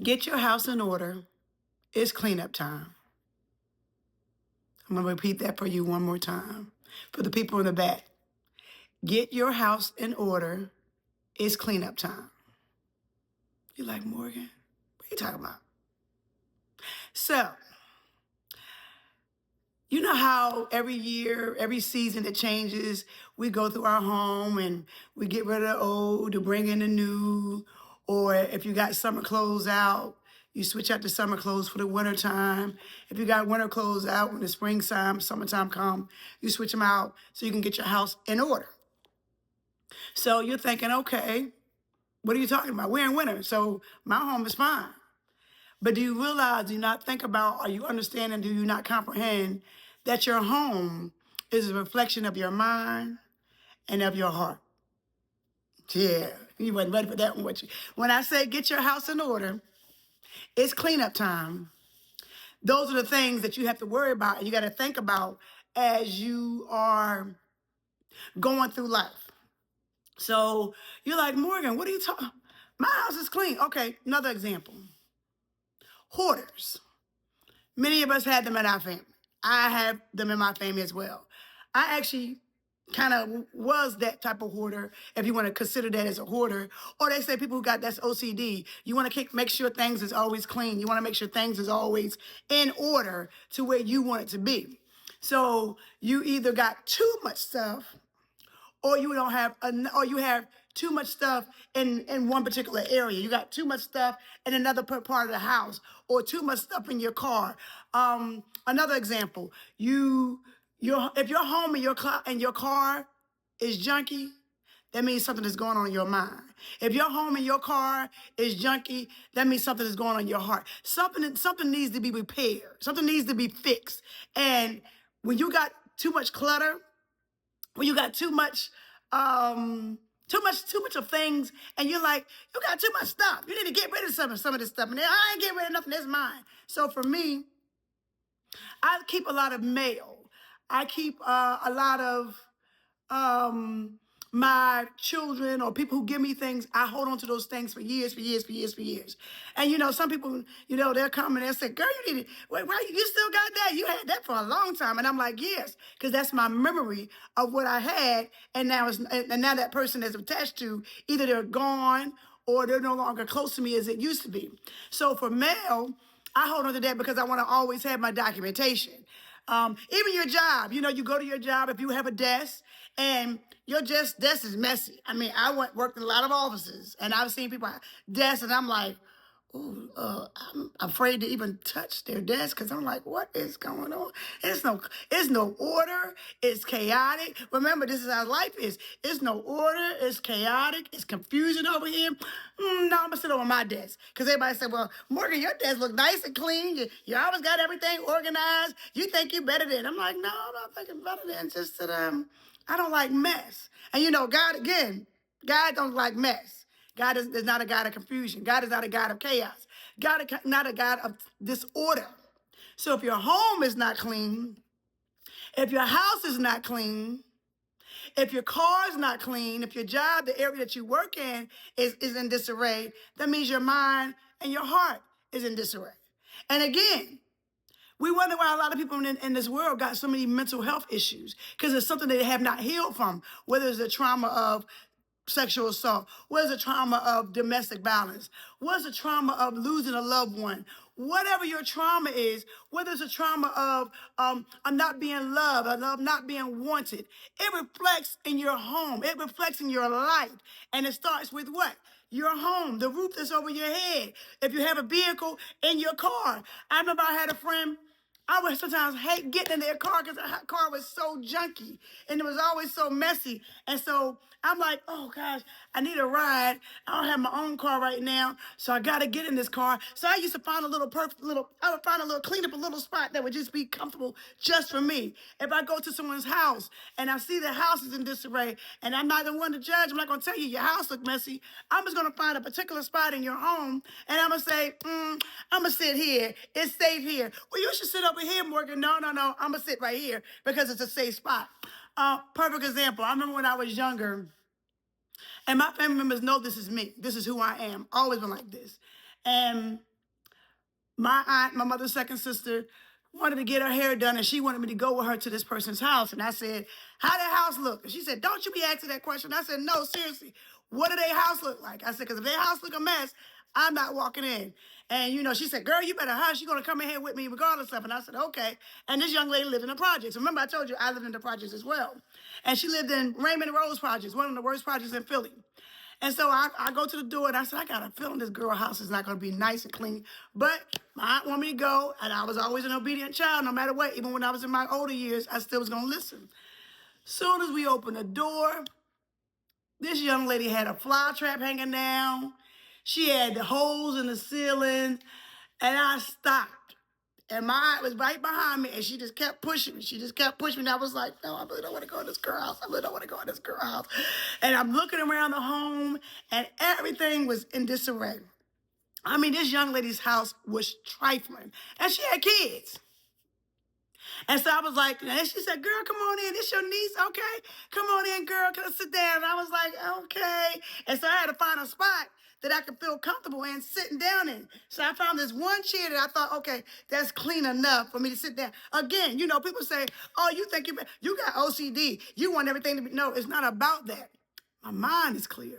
Get your house in order. It's cleanup time. I'm going to repeat that for you one more time. For the people in the back, get your house in order. It's cleanup time. You're like, Morgan, what are you talking about? So, you know how every year, every season it changes, we go through our home and we get rid of the old to bring in the new. Or if you got summer clothes out, you switch out the summer clothes for the winter time. If you got winter clothes out when the springtime, summertime come, you switch them out so you can get your house in order. So you're thinking, okay, what are you talking about? We're in winter, so my home is fine. But do you realize, do you not think about, are you understanding, do you not comprehend that your home is a reflection of your mind and of your heart? Yeah, you wasn't ready for that one, was you? When I say get your house in order, it's cleanup time. Those are the things that you have to worry about and you got to think about as you are going through life. So you're like, Morgan, what are you talking? My house is clean. Okay, another example. Hoarders. Many of us had them in our family. I have them in my family as well. I actually kind of was that type of hoarder, if you want to consider that as a hoarder. Or they say people who got that's OCD. You want to make sure things is always clean. You want to make sure things is always in order to where you want it to be. So you either got too much stuff or you don't have, or you have too much stuff in one particular area. You got too much stuff in another part of the house, or too much stuff in your car. Another example, if your home and your car is junky, that means something is going on in your mind. If your home and your car is junky, that means something is going on in your heart. Something needs to be repaired. Something needs to be fixed. And when you got too much clutter, when you got too much of things, and you're like, you got too much stuff. You need to get rid of some of this stuff. And I ain't getting rid of nothing that's mine. So for me, I keep a lot of mail. I keep a lot of my children or people who give me things. I hold on to those things for years. And some people, they'll come and they'll say, girl, you need it. Wait, why you still got that? You had that for a long time. And I'm like, yes, because that's my memory of what I had. And now that person is attached to, either they're gone or they're no longer close to me as it used to be. So for mail, I hold on to that because I want to always have my documentation. Even your job, you go to your job, if you have a desk and your desk is messy. I mean, worked in a lot of offices and I've seen people desks and I'm like, ooh, I'm afraid to even touch their desk because I'm like, what is going on? It's no order. It's chaotic. Remember, this is how life is. It's no order. It's chaotic. It's confusion over here. No, I'm going to sit over my desk. Because everybody said, well, Morgan, your desk look nice and clean. You always got everything organized. You think you're better than. I'm like, no, I'm not thinking better than. Just that I don't like mess. And God don't like mess. God is not a God of confusion. God is not a God of chaos. God is not a God of disorder. So if your home is not clean, if your house is not clean, if your car is not clean, if your job, the area that you work in is in disarray, that means your mind and your heart is in disarray. And again, we wonder why a lot of people in this world got so many mental health issues, because it's something they have not healed from, whether it's the trauma of sexual assault, where's the trauma of domestic violence, where's the trauma of losing a loved one, whatever your trauma is, whether it's a trauma of not being loved, of not being wanted, it reflects in your home, it reflects in your life, and it starts with what? Your home, the roof that's over your head. If you have a vehicle, in your car. I remember I had a friend, I would sometimes hate getting in their car because the car was so junky and it was always so messy. And so I'm like, oh gosh, I need a ride. I don't have my own car right now, so I got to get in this car. So I used to find I would find clean up a little spot that would just be comfortable just for me. If I go to someone's house and I see their house is in disarray, and I'm not the one to judge, I'm not going to tell you your house look messy. I'm just going to find a particular spot in your home and I'm going to say, I'm going to sit here. It's safe here. Well, you should sit over here, Morgan. No. I'm going to sit right here because it's a safe spot. Perfect example. I remember when I was younger, and my family members know this is me. This is who I am. Always been like this. And my aunt, my mother's second sister, wanted to get her hair done, and she wanted me to go with her to this person's house. And I said, how that house look? And she said, don't you be asking that question. I said, no, seriously, what do their house look like? I said, because if their house look a mess, I'm not walking in. And, she said, girl, you better hush. You're going to come in here with me regardless of it. And I said, okay. And this young lady lived in the projects. Remember, I told you I lived in the projects as well. And she lived in Raymond Rose Projects, one of the worst projects in Philly. And so I go to the door and I said, I got a feeling this girl house is not going to be nice and clean. But my aunt wanted me to go, and I was always an obedient child no matter what. Even when I was in my older years, I still was going to listen. Soon as we opened the door, this young lady had a fly trap hanging down. She had the holes in the ceiling, and I stopped. And my aunt was right behind me, and she just kept pushing me. She just kept pushing me. And I was like, no, I really don't want to go in this girl house. I really don't want to go in this girl house. And I'm looking around the home, and everything was in disarray. I mean, this young lady's house was trifling, and she had kids. And so I was like, and she said, girl, come on in. This your niece? Okay. Come on in, girl. Come sit down. And I was like, okay. And so I had to find a spot that I could feel comfortable in sitting down in. So I found this one chair that I thought, okay, that's clean enough for me to sit down. Again, people say, oh, you think you got OCD. You want everything to be. No, it's not about that. My mind is clear.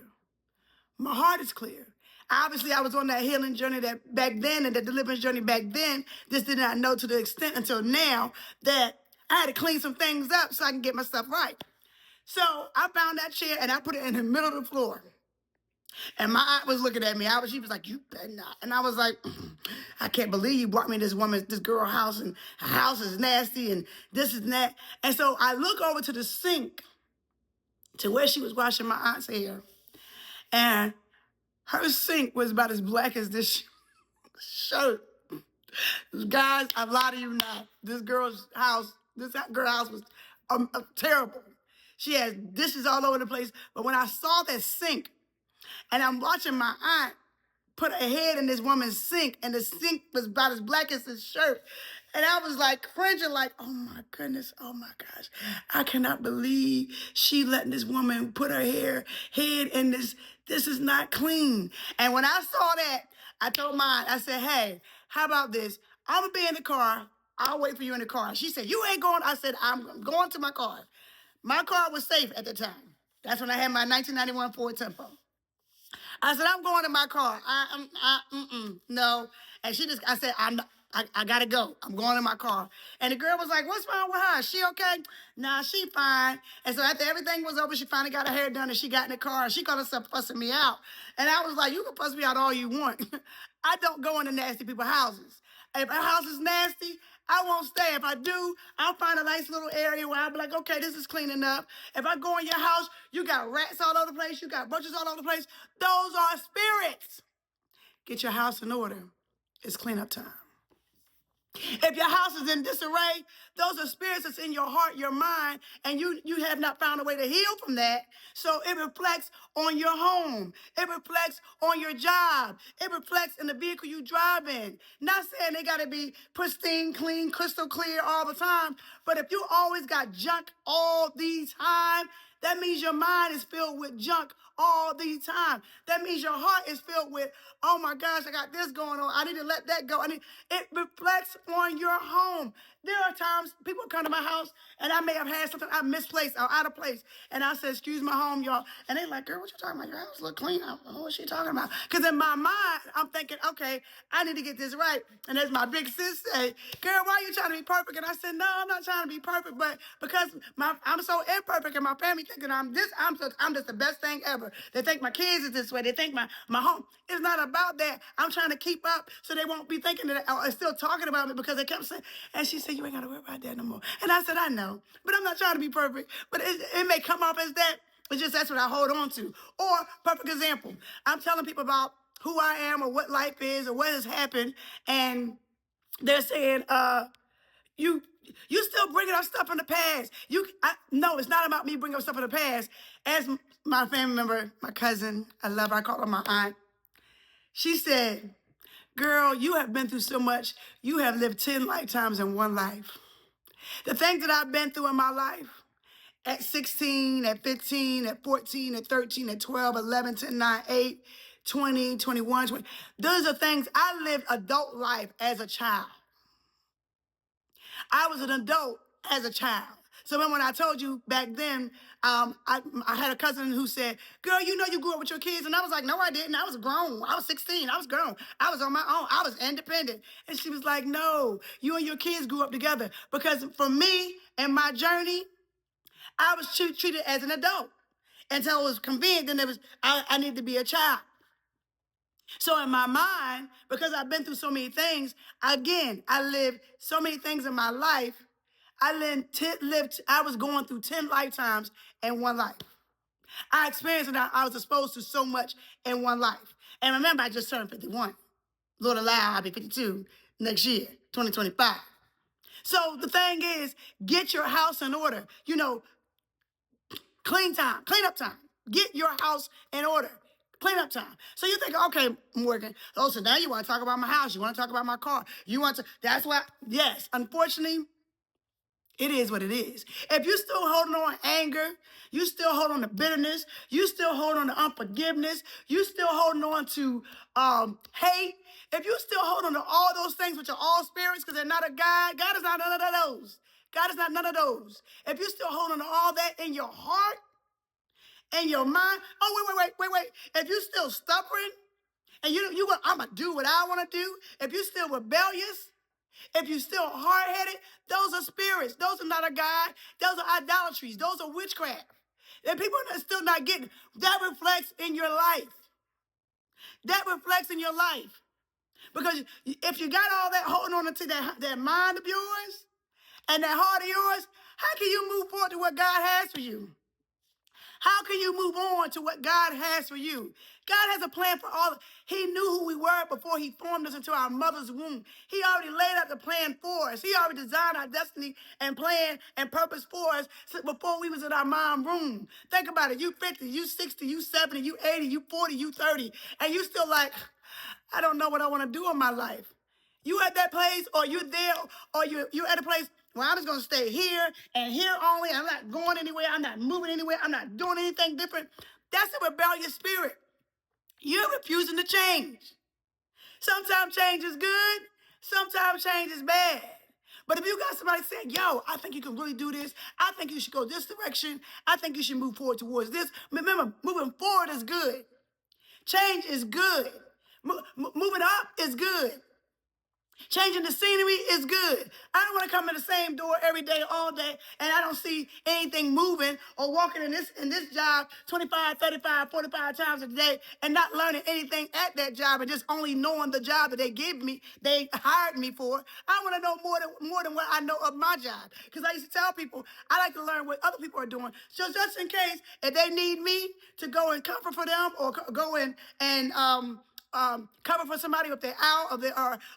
My heart is clear. Obviously, I was on that healing journey that back then and that deliverance journey back then. Just did not know to the extent until now that I had to clean some things up so I can get my stuff right. So I found that chair and I put it in the middle of the floor. And my aunt was looking at me. She was like, you better not. And I was like, I can't believe you brought me this girl house, and her house is nasty and this and that. And so I look over to the sink to where she was washing my aunt's hair. And her sink was about as black as this shirt. Guys, I lie to you not. This girl house was terrible. She had dishes all over the place. But when I saw that sink, and I'm watching my aunt put her head in this woman's sink, and the sink was about as black as his shirt. And I was like cringing, like, oh my goodness, oh my gosh. I cannot believe she letting this woman put her head in this. This is not clean. And when I saw that, I told mine, I said, hey, how about this? I'm gonna be in the car. I'll wait for you in the car. She said, you ain't going. I said, I'm going to my car. My car was safe at the time. That's when I had my 1991 Ford Tempo. I said, I'm going to my car. No. And I said, I gotta go. I'm going in my car. And the girl was like, what's wrong with her? Is she okay? Nah, she fine. And so after everything was over, she finally got her hair done and she got in the car and she called herself fussing me out. And I was like, you can fuss me out all you want. I don't go into nasty people's houses. If a house is nasty, I won't stay. If I do, I'll find a nice little area where I'll be like, okay, this is clean enough. If I go in your house, you got rats all over the place, you got roaches all over the place. Those are spirits. Get your house in order. It's cleanup time. If your house is in disarray, those are spirits that's in your heart, your mind, and you have not found a way to heal from that. So it reflects on your home. It reflects on your job. It reflects in the vehicle you drive in. Not saying they got to be pristine, clean, crystal clear all the time, but if you always got junk all the time, that means your mind is filled with junk all the time. That means your heart is filled with, oh my gosh, I got this going on. I need to let that go. It reflects on your home. There are times people come to my house and I may have had something I misplaced or out of place. And I said, excuse my home, y'all. And they're like, girl, what you talking about? Your house look clean. I don't know what she talking about. Because in my mind, I'm thinking, okay, I need to get this right. And as my big sis say, girl, why are you trying to be perfect? And I said, no, I'm not trying to be perfect, but because I'm so imperfect and my family thinking I'm just the best thing ever. They think my kids is this way. They think my home. It's not about that. I'm trying to keep up so they won't be thinking that or still talking about me because they kept saying, and she said, you ain't got to worry about that no more. And I said, I know, but I'm not trying to be perfect. But it may come off as that. It's just that's what I hold on to. Or, perfect example, I'm telling people about who I am or what life is or what has happened, and they're saying, you still bringing up stuff from the past. No, it's not about me bringing up stuff from the past. As my family member, my cousin, I love her, I call her my aunt. She said, girl, you have been through so much. You have lived 10 lifetimes in one life. The things that I've been through in my life, at 16, at 15, at 14, at 13, at 12, 11, 10, 9, 8, 20, 21, 20. Those are things I lived adult life as a child. I was an adult as a child. So when I told you back then, I had a cousin who said, girl, you know you grew up with your kids. And I was like, no, I didn't. I was grown. I was 16. I was grown. I was on my own. I was independent. And she was like, no, you and your kids grew up together. Because for me and my journey, I was treated as an adult until it was convenient. Then I needed to be a child. So in my mind, because I've been through so many things, again, I lived so many things in my life. I was going through 10 lifetimes in one life. I experienced and I was exposed to so much in one life. And remember, I just turned 51. Lord allow, I'll be 52 next year, 2025. So the thing is, get your house in order. You know, clean up time. Get your house in order. Clean up time. So you think, okay, Morgan, oh, so now you want to talk about my house. You want to talk about my car. You want to, that's why, yes, unfortunately, it is what it is. If you're still holding on to anger, you still hold on to bitterness, you still hold on to unforgiveness, you still holding on to hate, if you still hold on to all those things which are all spirits because they're not a God, God is not none of those. God is not none of those. If you're still holding on to all that in your heart, in your mind, oh, wait. If you're still stubborn and I'm going to do what I want to do, if you're still rebellious, if you're still hard-headed, those are spirits. Those are not a God. Those are idolatries. Those are witchcraft. And people are still not getting it. That reflects in your life. That reflects in your life. Because if you got all that holding on to that mind of yours and that heart of yours, how can you move forward to what God has for you? How can you move on to what God has for you? God has a plan for all. He knew who we were before he formed us into our mother's womb. He already laid out the plan for us. He already designed our destiny and plan and purpose for us before we was in our mom's womb. Think about it. You 50, you 60, you 70, you 80, you 40, you 30, and you still like, I don't know what I want to do in my life. You at that place, or you there, or you at a place where I'm just going to stay here and here only. I'm not going anywhere. I'm not moving anywhere. I'm not doing anything different. That's a rebellious spirit. You're refusing to change. Sometimes change is good. Sometimes change is bad. But if you got somebody saying, yo, I think you can really do this. I think you should go this direction. I think you should move forward towards this. Remember, moving forward is good. Change is good. Moving up is good. Changing the scenery is good. I don't want to come in the same door every day, all day, and I don't see anything moving or walking in this job 25, 35, 45 times a day and not learning anything at that job and just only knowing the job that they gave me, they hired me for. I want to know more than what I know of my job. Because I used to tell people, I like to learn what other people are doing. So just in case, if they need me to go and cover for them or go in and cover for somebody if they're out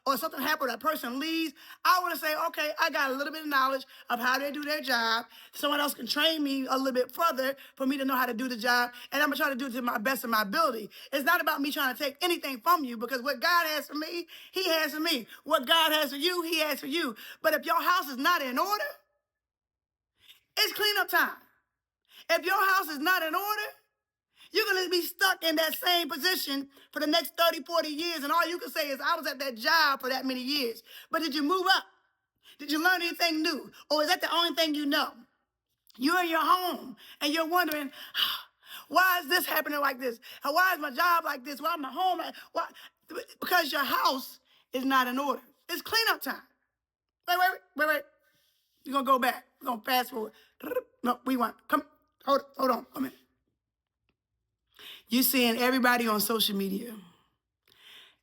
or something happened, that person leaves, I want to say, okay, I got a little bit of knowledge of how they do their job. Someone else can train me a little bit further for me to know how to do the job, and I'm going to try to do it to my best of my ability. It's not about me trying to take anything from you, because what God has for me, he has for me. What God has for you, he has for you. But if your house is not in order, it's cleanup time. If your house is not in order, you're going to be stuck in that same position for the next 30, 40 years. And all you can say is, I was at that job for that many years. But did you move up? Did you learn anything new? Or is that the only thing you know? You're in your home and you're wondering, why is this happening like this? Why is my job like this? Why am I home? Why? Because your house is not in order. It's cleanup time. Wait. You're going to go back. We're going to fast forward. No, we want. Come. Hold on. A minute. You're seeing everybody on social media.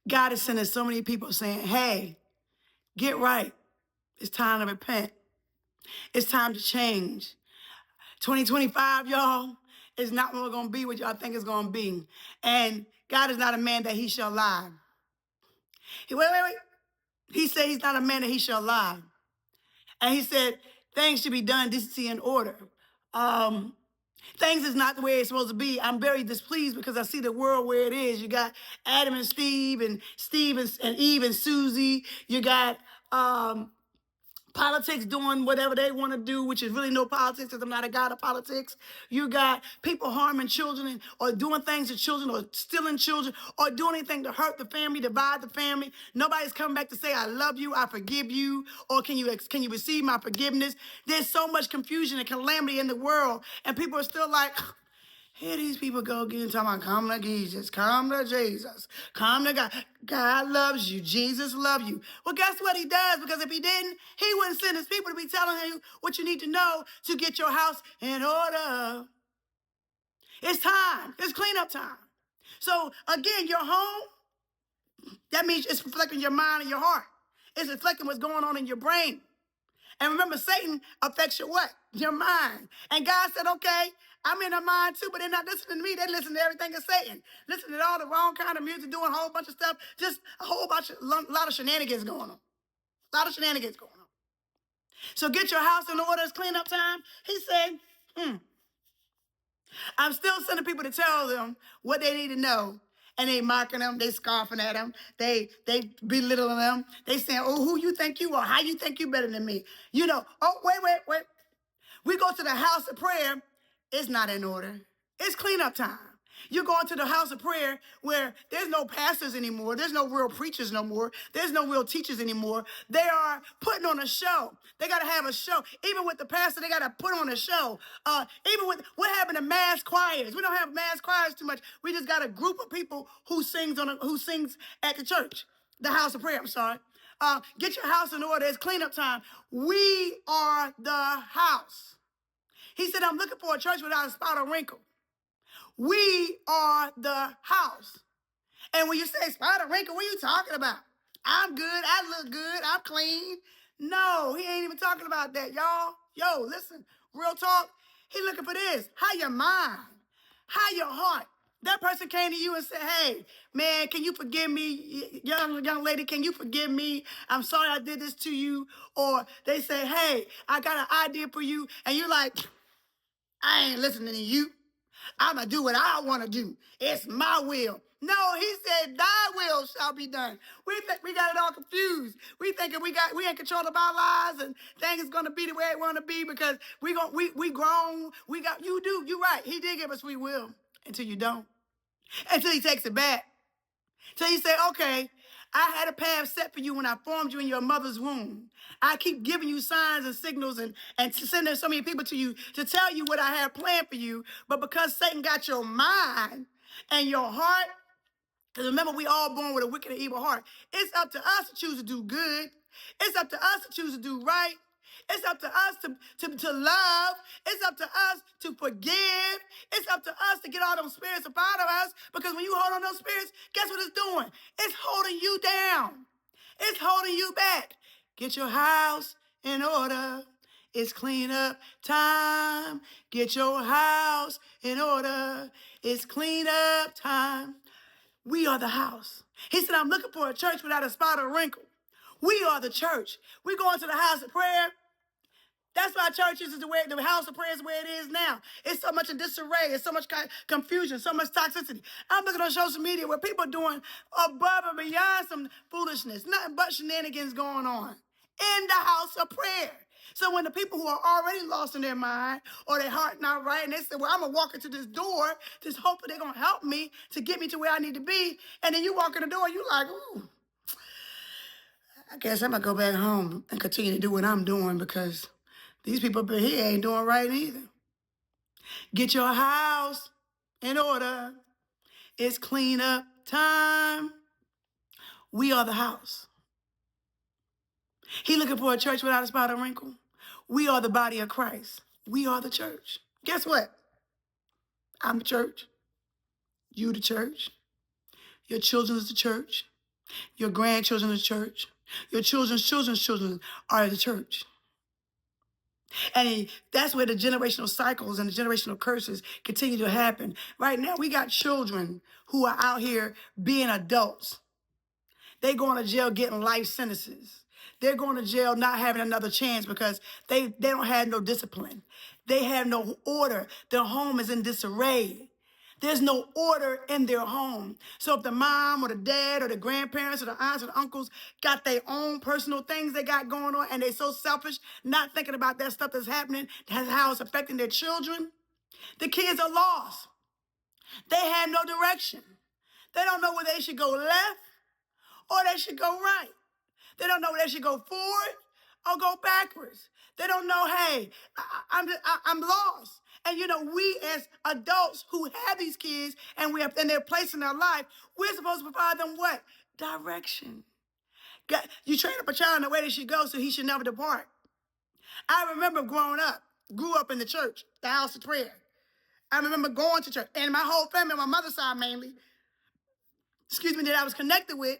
God is sending so many people saying, hey, get right. It's time to repent. It's time to change. 2025, y'all, is not what we're going to be what y'all think it's going to be. And God is not a man that he shall lie. Wait. He said he's not a man that he shall lie. And he said things should be done decency and order. Things is not the way it's supposed to be. I'm very displeased because I see the world where it is. You got Adam and Steve and Eve and Susie. You got politics doing whatever they want to do, which is really no politics because I'm not a god of politics. You got people harming children or doing things to children or stealing children or doing anything to hurt the family, divide the family. Nobody's coming back to say, I love you, I forgive you, or can you receive my forgiveness? There's so much confusion and calamity in the world, and people are still like, here these people go again talking about come to Jesus, come to Jesus, come to God. God loves you. Jesus loves you. Well, guess what he does? Because if he didn't, he wouldn't send his people to be telling you what you need to know to get your house in order. It's time. It's cleanup time. So again, your home, that means it's reflecting your mind and your heart. It's reflecting what's going on in your brain. And remember, Satan affects your what? Your mind. And God said, okay, I'm in their mind too, but they're not listening to me. They listen to everything that's Satan. Listen to all the wrong kind of music, doing a whole bunch of stuff. Just a whole bunch of, lot of shenanigans going on. A lot of shenanigans going on. So get your house in order. It's cleanup time. He said, I'm still sending people to tell them what they need to know. And they mocking them, they scoffing at them, they belittling them. They saying, oh, who you think you are? How you think you better than me? You know, oh, wait. We go to the house of prayer. It's not in order. It's cleanup time. You're going to the house of prayer where there's no pastors anymore. There's no real preachers no more. There's no real teachers anymore. They are putting on a show. They got to have a show. Even with the pastor, they got to put on a show. Even with what happened to mass choirs. We don't have mass choirs too much. We just got a group of people who sings at the church. The house of prayer, I'm sorry. Get your house in order. It's cleanup time. We are the house. He said, I'm looking for a church without a spot or wrinkle. We are the house. And when you say spot or wrinkle, what are you talking about? I'm good. I look good. I'm clean. No, he ain't even talking about that, y'all. Yo, listen, real talk. He looking for this. How your mind? How your heart? That person came to you and said, hey, man, can you forgive me? Young lady, can you forgive me? I'm sorry I did this to you. Or they say, hey, I got an idea for you. And you're like, I ain't listening to you. I'm going to do what I want to do. It's my will. No, he said, thy will shall be done. We got it all confused. We thinking we in control of our lives and things is going to be the way it want to be because we grown. You're right. He did give us free will until you don't. Until he takes it back. Till he said, okay, I had a path set for you when I formed you in your mother's womb. I keep giving you signs and signals and sending so many people to you to tell you what I have planned for you. But because Satan got your mind and your heart, because remember, we all born with a wicked and evil heart. It's up to us to choose to do good. It's up to us to choose to do right. It's up to us to love. It's up to us to forgive. It's up to us to get all those spirits up out of us. Because when you hold on those spirits, guess what it's doing? It's holding you down. It's holding you back. Get your house in order. It's cleanup time. Get your house in order. It's cleanup time. We are the house. He said, I'm looking for a church without a spot or wrinkle. We are the church. We go into the house of prayer. That's why churches is the house of prayer is where it is now. It's so much in disarray. It's so much confusion, so much toxicity. I'm looking on social media where people are doing above and beyond some foolishness. Nothing but shenanigans going on in the house of prayer. So when the people who are already lost in their mind or their heart not right, and they say, well, I'm going to walk into this door, just hoping they're going to help me to get me to where I need to be. And then you walk in the door, you like, ooh, I guess I'm going to go back home and continue to do what I'm doing because these people up here ain't doing right either. Get your house in order. It's cleanup time. We are the house. He looking for a church without a spot or wrinkle. We are the body of Christ. We are the church. Guess what? I'm the church. You the church. Your children is the church. Your grandchildren is the church. Your children's children are the church. And that's where the generational cycles and the generational curses continue to happen. Right now, we got children who are out here being adults. They going to jail getting life sentences. They're going to jail not having another chance because they don't have no discipline. They have no order. Their home is in disarray. There's no order in their home. So if the mom or the dad or the grandparents or the aunts or the uncles got their own personal things they got going on and they're so selfish, not thinking about that stuff that's happening, that's how it's affecting their children, the kids are lost. They have no direction. They don't know where they should go left or they should go right. They don't know where they should go forward or go backwards. They don't know, hey, I'm lost. And you know, we as adults who have these kids and and they're placed in our life, we're supposed to provide them what? Direction. You train up a child in the way they should go so he should never depart. I remember grew up in the church, the house of prayer. I remember going to church, and my whole family, my mother's side mainly, that I was connected with,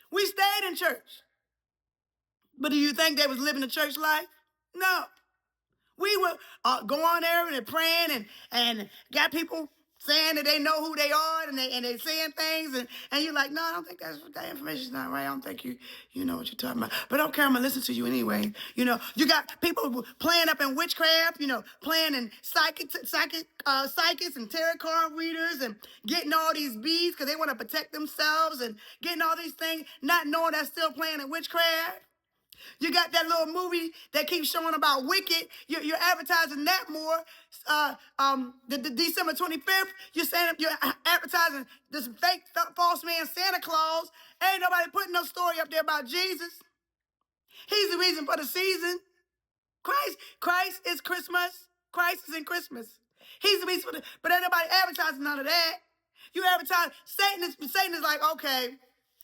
we stayed in church. But do you think they was living the church life? No. We would go on there and praying and got people saying that they know who they are and they saying things and you're like, no, I don't think that information's not right. I don't think you know what you're talking about. But okay, I'm gonna listen to you anyway. You know, you got people playing up in witchcraft, you know, playing in psychics and tarot card readers and getting all these beads because they want to protect themselves and getting all these things, not knowing they're still playing in witchcraft. You got that little movie that keeps showing about Wicked. You're advertising that more. The December 25th, you're advertising this fake false man Santa Claus. Ain't nobody putting no story up there about Jesus. He's the reason for the season. Christ is Christmas. Christ is in Christmas. He's the reason for but ain't nobody advertising none of that. You advertise, Satan is like, okay,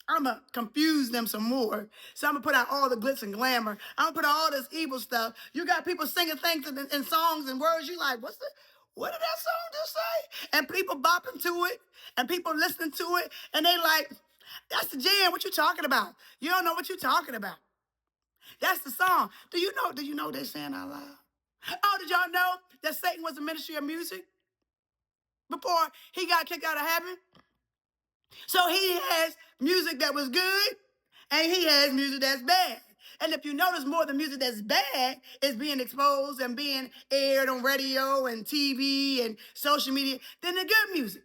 I'm going to confuse them some more. So I'm going to put out all the glitz and glamour. I'm going to put out all this evil stuff. You got people singing things in songs and words. You like, what did that song just say? And people bopping to it. And people listening to it. And they like, that's the jam. What you talking about? You don't know what you're talking about. That's the song. Do you know what they're saying out loud? Oh, did y'all know that Satan was the ministry of music before he got kicked out of heaven? So he has music that was good, and he has music that's bad. And if you notice, more of the music that's bad is being exposed and being aired on radio and TV and social media than the good music.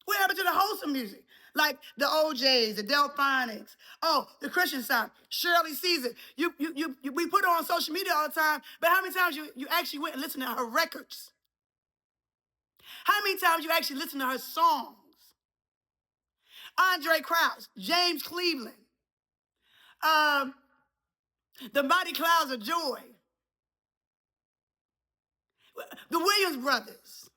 What happened to the wholesome music? Like the OJs, the Delphonics, the Christian side, Shirley Caesar. We put her on social media all the time, but how many times you actually went and listened to her records? How many times you actually listened to her songs? Andre Krause, James Cleveland, the Mighty Clouds of Joy, the Williams Brothers.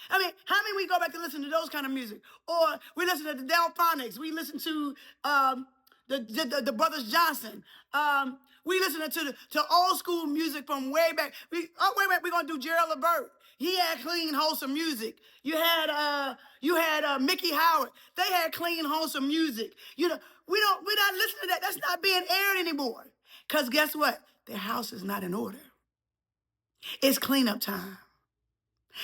I mean, how many we go back and listen to those kind of music? Or we listen to the Delphonics. We listen to the Brothers Johnson. We listen to old school music from way back. We're gonna do Gerald Levert. He had clean, wholesome music. You had Mickey Howard. They had clean, wholesome music. You know, we're not listening to that. That's not being aired anymore. Because guess what? Their house is not in order. It's cleanup time.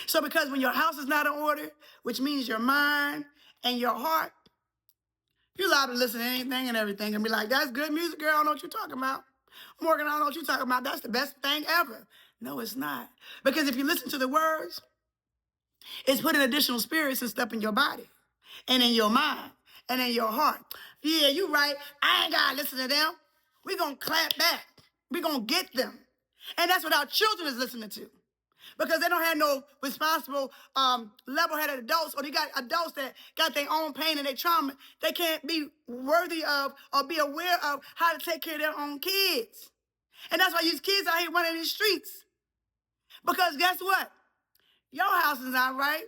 So because when your house is not in order, which means your mind and your heart, you're allowed to listen to anything and everything and be like, that's good music, girl. I don't know what you're talking about. Morgan, I don't know what you're talking about. That's the best thing ever. No, it's not. Because if you listen to the words, it's putting additional spirits and stuff in your body and in your mind and in your heart. Yeah, you're right. I ain't got to listen to them. We're going to clap back. We're going to get them. And that's what our children is listening to. Because they don't have no responsible, level-headed adults, or they got adults that got their own pain and their trauma. They can't be worthy of or be aware of how to take care of their own kids. And that's why these kids out here running these streets. Because guess what? Your house is not right.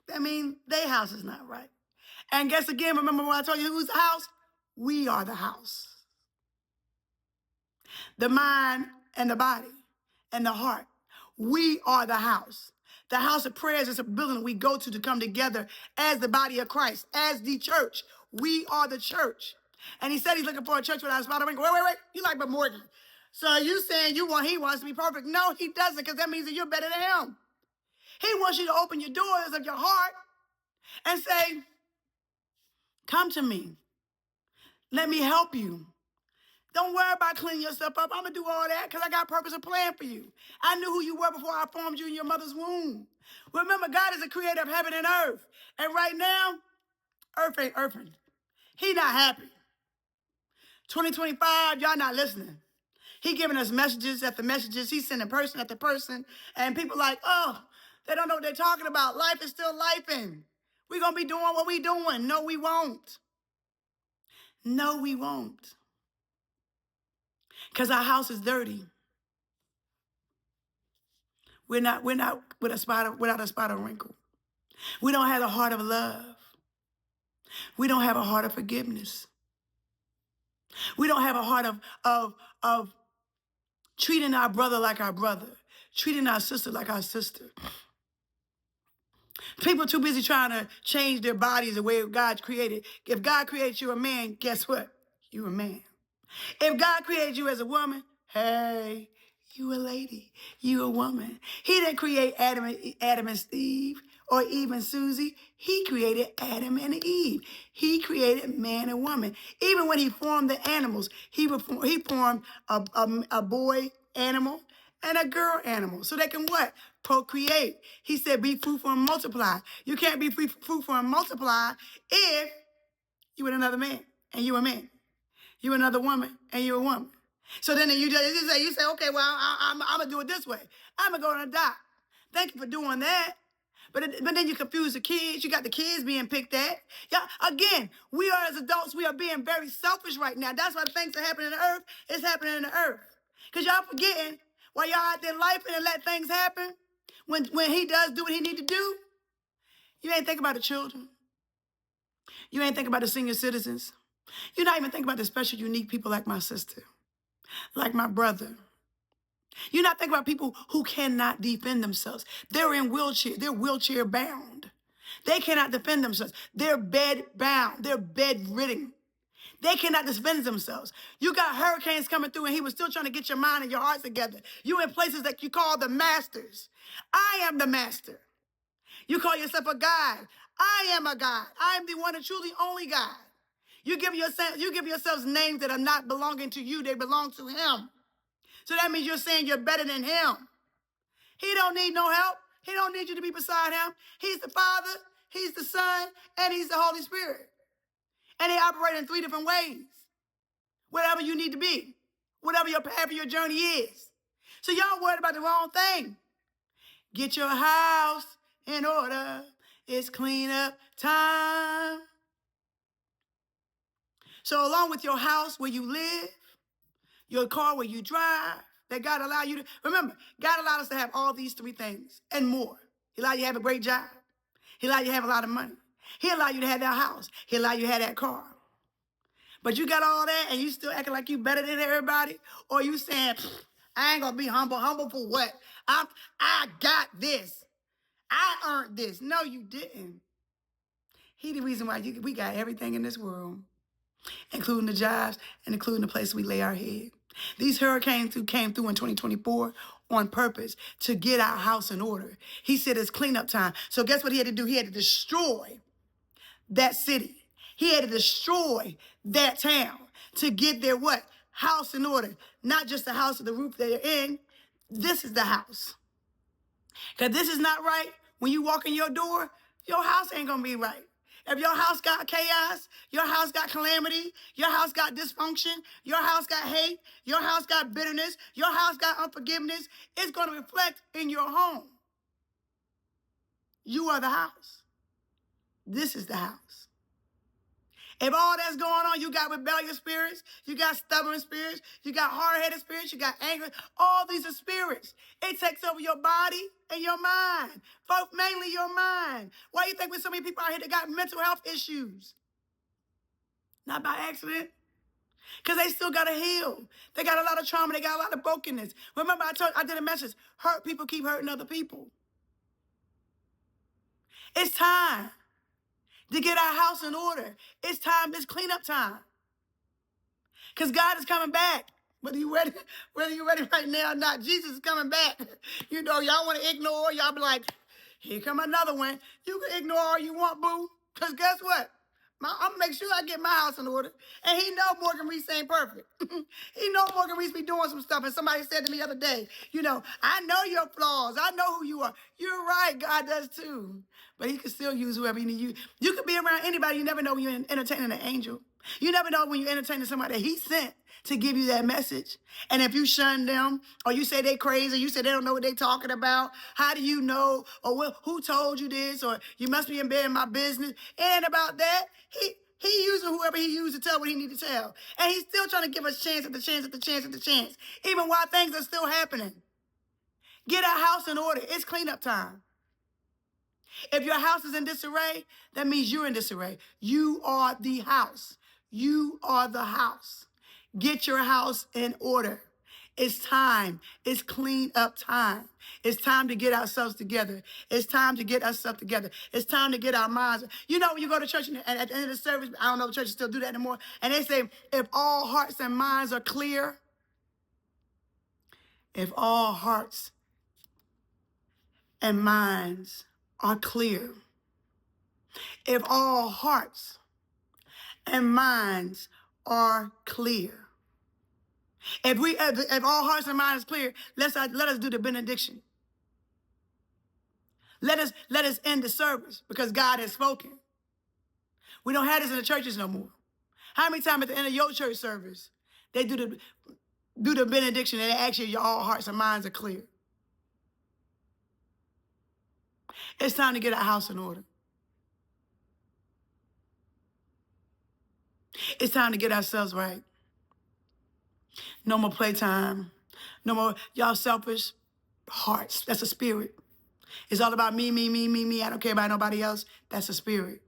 That means their house is not right. And guess again, remember when I told you who's the house? We are the house. The mind and the body and the heart. We are the house. The house of prayers is a building we go to come together as the body of Christ, as the church. We are the church. And he said he's looking for a church without a spot or wrinkle. Wait. You like but Morgan. So you saying he wants to be perfect. No, he doesn't, because that means that you're better than him. He wants you to open your doors of your heart and say, come to me. Let me help you. Don't worry about cleaning yourself up. I'm going to do all that because I got purpose and plan for you. I knew who you were before I formed you in your mother's womb. Remember, God is the creator of heaven and earth. And right now, earth ain't earthing. He not happy. 2025, y'all not listening. He giving us messages after messages. He's sending person after person. And people like, oh, they don't know what they're talking about. Life is still lifing. We're going to be doing what we doing. No, we won't. No, we won't. Because our house is dirty. We're not with a spot without a spot of wrinkle. We don't have a heart of love. We don't have a heart of forgiveness. We don't have a heart of treating our brother like our brother, treating our sister like our sister. People are too busy trying to change their bodies the way God created. If God created you a man, guess what? You a man. If God created you as a woman, hey, you a lady, you a woman. He didn't create Adam and Steve or Eve and Susie. He created Adam and Eve. He created man and woman. Even when he formed the animals, he formed a boy animal and a girl animal so they can what? Procreate. He said, be fruitful and multiply. You can't be fruitful and multiply if you with another man and you a man. You another woman, and you a woman. So then you say, okay, well, I'm going to do it this way. I'm going to go and adopt. Thank you for doing that. But then you confuse the kids. You got the kids being picked at. Yeah, again, we are as adults, we are being very selfish right now. That's why the things that happen in the earth is happening in the earth. Because y'all forgetting while y'all out there life and let things happen, when he does do what he need to do, you ain't think about the children. You ain't think about the senior citizens. You're not even thinking about the special, unique people like my sister, like my brother. You're not thinking about people who cannot defend themselves. They're in wheelchair. They're wheelchair bound. They cannot defend themselves. They're bed bound. They're bedridden. They cannot defend themselves. You got hurricanes coming through and he was still trying to get your mind and your heart together. You in places that you call the masters. I am the master. You call yourself a God. I am a God. I am the one and truly only God. You give yourselves names that are not belonging to you. They belong to him. So that means you're saying you're better than him. He don't need no help. He don't need you to be beside him. He's the Father, he's the Son, and he's the Holy Spirit. And they operate in 3 different ways. Whatever you need to be. Whatever your path of your journey is. So y'all worried about the wrong thing. Get your house in order. It's cleanup time. So along with your house where you live, your car where you drive, that God allowed you to, remember, God allowed us to have all these 3 things and more. He allowed you to have a great job. He allowed you to have a lot of money. He allowed you to have that house. He allowed you to have that car. But you got all that and you still acting like you better than everybody? Or you saying, I ain't gonna be humble. Humble for what? I got this. I earned this. No, you didn't. He the reason why we got everything in this world, including the jobs and including the place we lay our head. These hurricanes came through in 2024 on purpose to get our house in order. He said it's cleanup time. So guess what he had to do? He had to destroy that city. He had to destroy that town to get their what? House in order. Not just the house or the roof they're in. This is the house. Because this is not right. When you walk in your door, your house ain't going to be right. If your house got chaos, your house got calamity, your house got dysfunction, your house got hate, your house got bitterness, your house got unforgiveness, it's going to reflect in your home. You are the house. This is the house. If all that's going on, you got rebellious spirits, you got stubborn spirits, you got hard-headed spirits, you got anger, all these are spirits. It takes over your body and your mind. Both mainly your mind. Why do you think with so many people out here that got mental health issues? Not by accident. Because they still got to heal. They got a lot of trauma. They got a lot of brokenness. Remember, I did a message. Hurt people keep hurting other people. It's time to get our house in order. It's time. It's cleanup time. Because God is coming back. Whether you ready right now or not, Jesus is coming back. You know, y'all want to ignore. Y'all be like, here come another one. You can ignore all you want, boo. Because guess what? I'm gonna make sure I get my house in order. And he know Morgan Rees ain't perfect. He know Morgan Rees be doing some stuff. And somebody said to me the other day, I know your flaws. I know who you are. You're right. God does too. But he can still use whoever he needs. You could be around anybody. You never know when you're entertaining an angel. You never know when you're entertaining somebody that he sent to give you that message. And if you shun them, or you say they crazy, you say they don't know what they talking about, how do you know? Or who told you this? Or you must be in bed in my business. It ain't about that. He using whoever he used to tell what he need to tell. And he's still trying to give us chance after chance after chance after chance, even while things are still happening. Get our house in order. It's cleanup time. If your house is in disarray, that means you're in disarray. You are the house. You are the house. Get your house in order. It's time. It's clean up time. It's time to get ourselves together. It's time to get ourselves together. It's time to get our minds. When you go to church and at the end of the service, I don't know if churches still do that anymore, and they say, if all hearts and minds are clear, if all hearts and minds are clear, if all hearts and minds are clear. If all hearts and minds are clear, let us do the benediction. Let us end the service because God has spoken. We don't have this in the churches no more. How many times at the end of your church service they do the benediction and they ask you if all hearts and minds are clear? It's time to get our house in order. It's time to get ourselves right. No more playtime. No more y'all selfish hearts. That's a spirit. It's all about me, me, me, me, me. I don't care about nobody else. That's a spirit.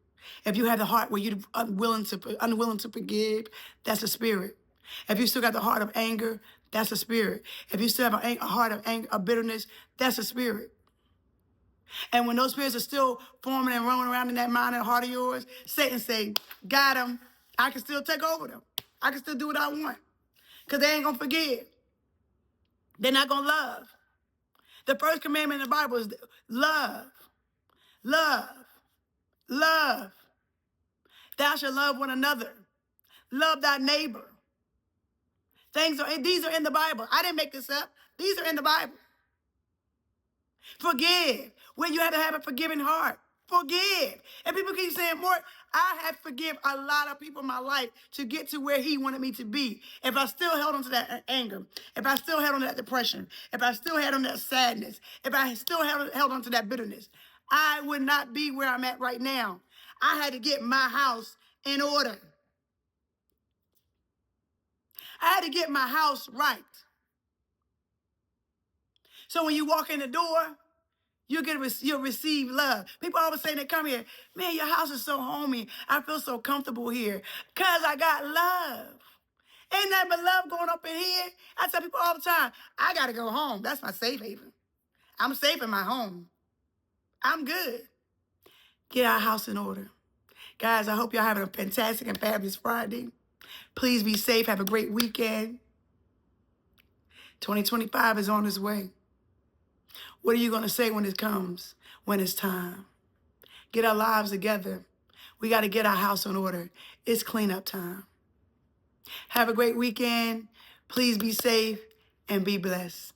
If you have the heart where you're unwilling to forgive, that's a spirit. If you still got the heart of anger, that's a spirit. If you still have a heart of anger, of bitterness, that's a spirit. And when those spirits are still forming and roaming around in that mind and heart of yours, Satan say, got them. I can still take over them. I can still do what I want. Because they ain't going to forgive. They're not going to love. The first commandment in the Bible is love. Love. Love. Thou shalt love one another. Love thy neighbor. These are in the Bible. I didn't make this up. These are in the Bible. Forgive. When you have to have a forgiving heart. Forgive. And people keep saying, more, I have forgiven a lot of people in my life to get to where he wanted me to be. If I still held on to that anger, if I still held on to that depression, if I still held on to that sadness, if I still held on to that bitterness, I would not be where I'm at right now. I had to get my house in order. I had to get my house right. So when you walk in the door, you'll receive love. People always say they come here, man, your house is so homey. I feel so comfortable here because I got love. Ain't nothing but love going up in here. I tell people all the time, I got to go home. That's my safe haven. I'm safe in my home. I'm good. Get our house in order. Guys, I hope y'all having a fantastic and fabulous Friday. Please be safe. Have a great weekend. 2025 is on its way. What are you going to say when it comes, when it's time? Get our lives together. We got to get our house in order. It's cleanup time. Have a great weekend. Please be safe and be blessed.